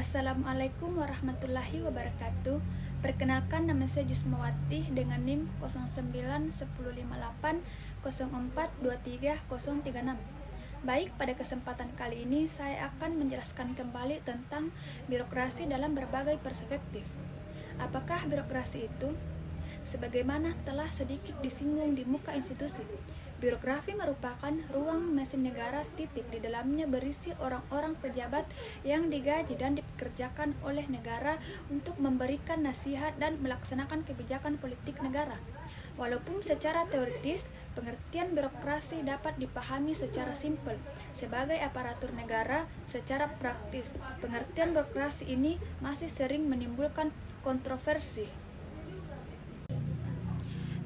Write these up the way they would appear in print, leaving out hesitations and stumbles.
Assalamualaikum warahmatullahi wabarakatuh. Perkenalkan, nama saya Jusmawati dengan NIM 091058042336. Baik, pada kesempatan kali ini saya akan menjelaskan kembali tentang birokrasi dalam berbagai perspektif. Apakah birokrasi itu? Sebagaimana telah sedikit disinggung di muka institusi, birokrasi merupakan ruang mesin negara di dalamnya berisi orang-orang pejabat yang digaji dan dipekerjakan oleh negara untuk memberikan nasihat dan melaksanakan kebijakan politik negara. Walaupun secara teoritis, pengertian birokrasi dapat dipahami secara simpel sebagai aparatur negara, secara praktis, pengertian birokrasi ini masih sering menimbulkan kontroversi.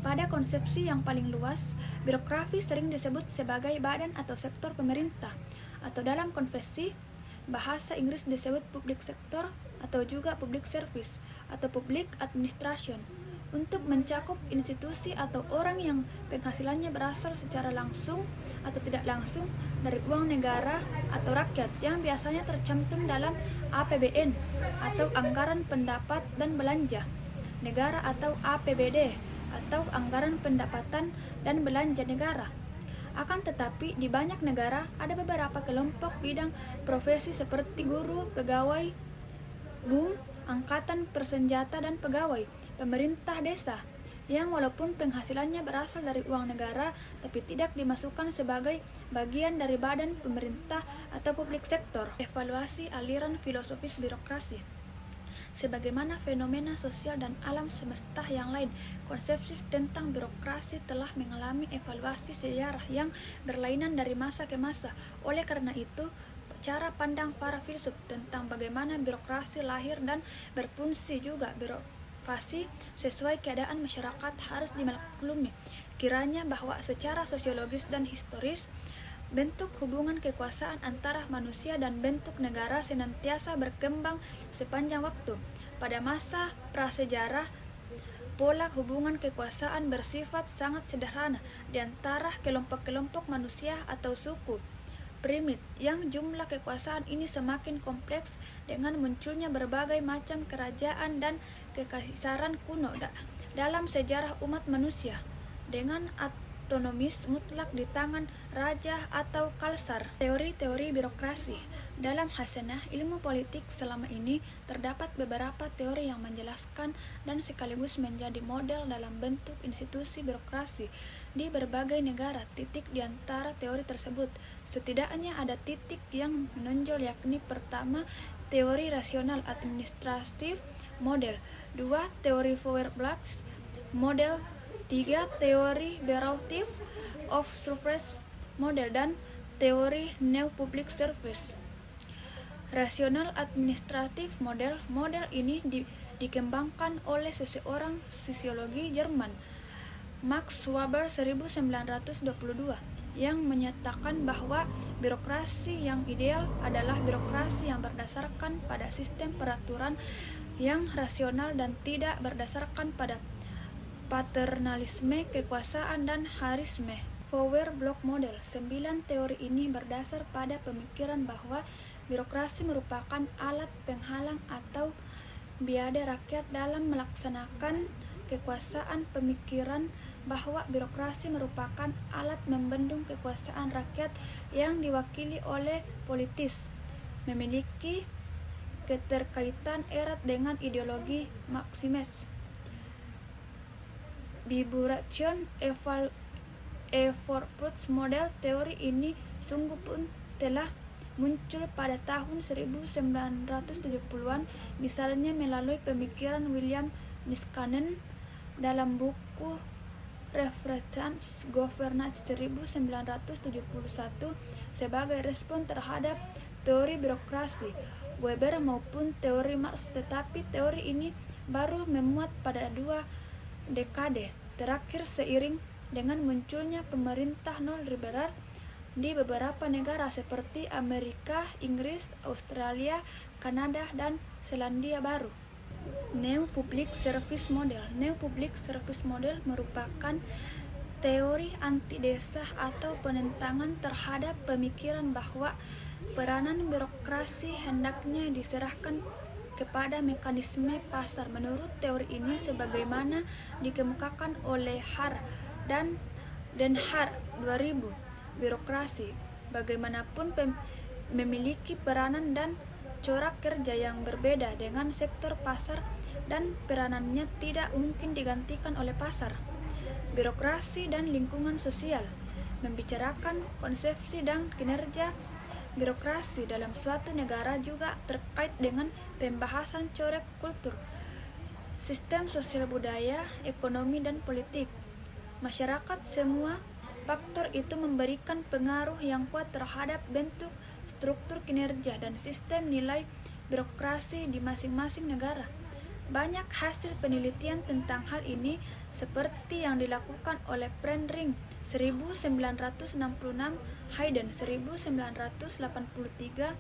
Pada konsepsi yang paling luas, birokrasi sering disebut sebagai badan atau sektor pemerintah, atau dalam konvensi bahasa Inggris disebut public sector atau juga public service atau public administration, untuk mencakup institusi atau orang yang penghasilannya berasal secara langsung atau tidak langsung dari uang negara atau rakyat yang biasanya tercantum dalam APBN atau anggaran pendapat dan belanja negara atau APBD atau anggaran pendapatan dan belanja negara. Akan tetapi di banyak negara ada beberapa kelompok bidang profesi seperti guru, pegawai BUM, angkatan bersenjata dan pegawai pemerintah desa yang walaupun penghasilannya berasal dari uang negara tapi tidak dimasukkan sebagai bagian dari badan pemerintah atau publik sektor. Evaluasi aliran filosofis birokrasi. Sebagaimana fenomena sosial dan alam semesta yang lain, konsepsi tentang birokrasi telah mengalami evaluasi sejarah yang berlainan dari masa ke masa. Oleh karena itu, cara pandang para filsuf tentang bagaimana birokrasi lahir dan berfungsi juga birokrasi sesuai keadaan masyarakat harus dimaklumi. Kiranya bahwa secara sosiologis dan historis, bentuk hubungan kekuasaan antara manusia dan bentuk negara senantiasa berkembang sepanjang waktu. Pada masa prasejarah, pola hubungan kekuasaan bersifat sangat sederhana di antara kelompok-kelompok manusia atau suku primit, yang jumlah kekuasaan ini semakin kompleks dengan munculnya berbagai macam kerajaan dan kekaisaran kuno dalam sejarah umat manusia, dengan otonomis mutlak di tangan raja atau kalsar. Teori-teori birokrasi. Dalam hasanah ilmu politik selama ini terdapat beberapa teori yang menjelaskan dan sekaligus menjadi model dalam bentuk institusi birokrasi di berbagai negara. Titik di antara teori tersebut, setidaknya ada titik yang menonjol, yakni pertama, teori rasional administratif model, 2. teori Feuerbach model, 3. teori Berautif of Surface model, dan teori New Public Service. Rasional administratif model ini dikembangkan oleh seseorang sosiologi Jerman, Max Weber 1922, yang menyatakan bahwa birokrasi yang ideal adalah birokrasi yang berdasarkan pada sistem peraturan yang rasional dan tidak berdasarkan pada paternalisme kekuasaan dan harisme. Feuerbach model. 9 teori ini berdasar pada pemikiran bahwa birokrasi merupakan alat penghalang atau biada rakyat dalam melaksanakan kekuasaan. Pemikiran bahwa birokrasi merupakan alat membendung kekuasaan rakyat yang diwakili oleh politis memiliki keterkaitan erat dengan ideologi Marxisme. Vibration Feuerbach model. Teori ini sungguh pun telah muncul pada tahun 1970-an, misalnya melalui pemikiran William Niskanen dalam buku Reference Governance 1971 sebagai respon terhadap teori birokrasi Weber maupun teori Marx, tetapi teori ini baru memuat pada 2 dekade terakhir seiring dengan munculnya pemerintah neoliberal di beberapa negara seperti Amerika, Inggris, Australia, Kanada, dan Selandia Baru. New Public Service Model. New Public Service Model merupakan teori anti-desa atau penentangan terhadap pemikiran bahwa peranan birokrasi hendaknya diserahkan kepada mekanisme pasar. Menurut teori ini, sebagaimana dikemukakan oleh Den Haag 2000, birokrasi bagaimanapun memiliki peranan dan corak kerja yang berbeda dengan sektor pasar, dan peranannya tidak mungkin digantikan oleh pasar. Birokrasi dan lingkungan sosial. Membicarakan konsepsi dan kinerja birokrasi dalam suatu negara juga terkait dengan pembahasan corak kultur, sistem sosial, budaya, ekonomi, dan politik masyarakat. Semua faktor itu memberikan pengaruh yang kuat terhadap bentuk, struktur, kinerja, dan sistem nilai birokrasi di masing-masing negara. Banyak hasil penelitian tentang hal ini, seperti yang dilakukan oleh Frank Ring 1966, Hayden 1983,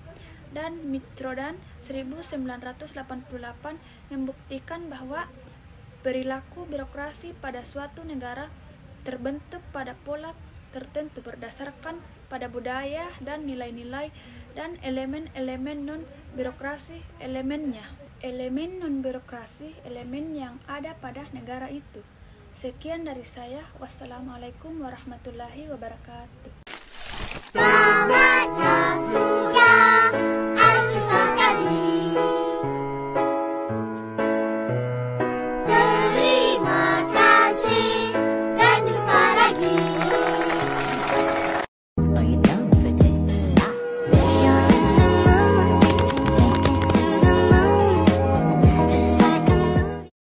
dan Mitrodan 1988, membuktikan bahwa perilaku birokrasi pada suatu negara terbentuk pada pola tertentu berdasarkan pada budaya dan nilai-nilai dan elemen-elemen non-birokrasi elemennya. Elemen non-birokrasi elemen yang ada pada negara itu. Sekian dari saya. Wassalamualaikum warahmatullahi wabarakatuh.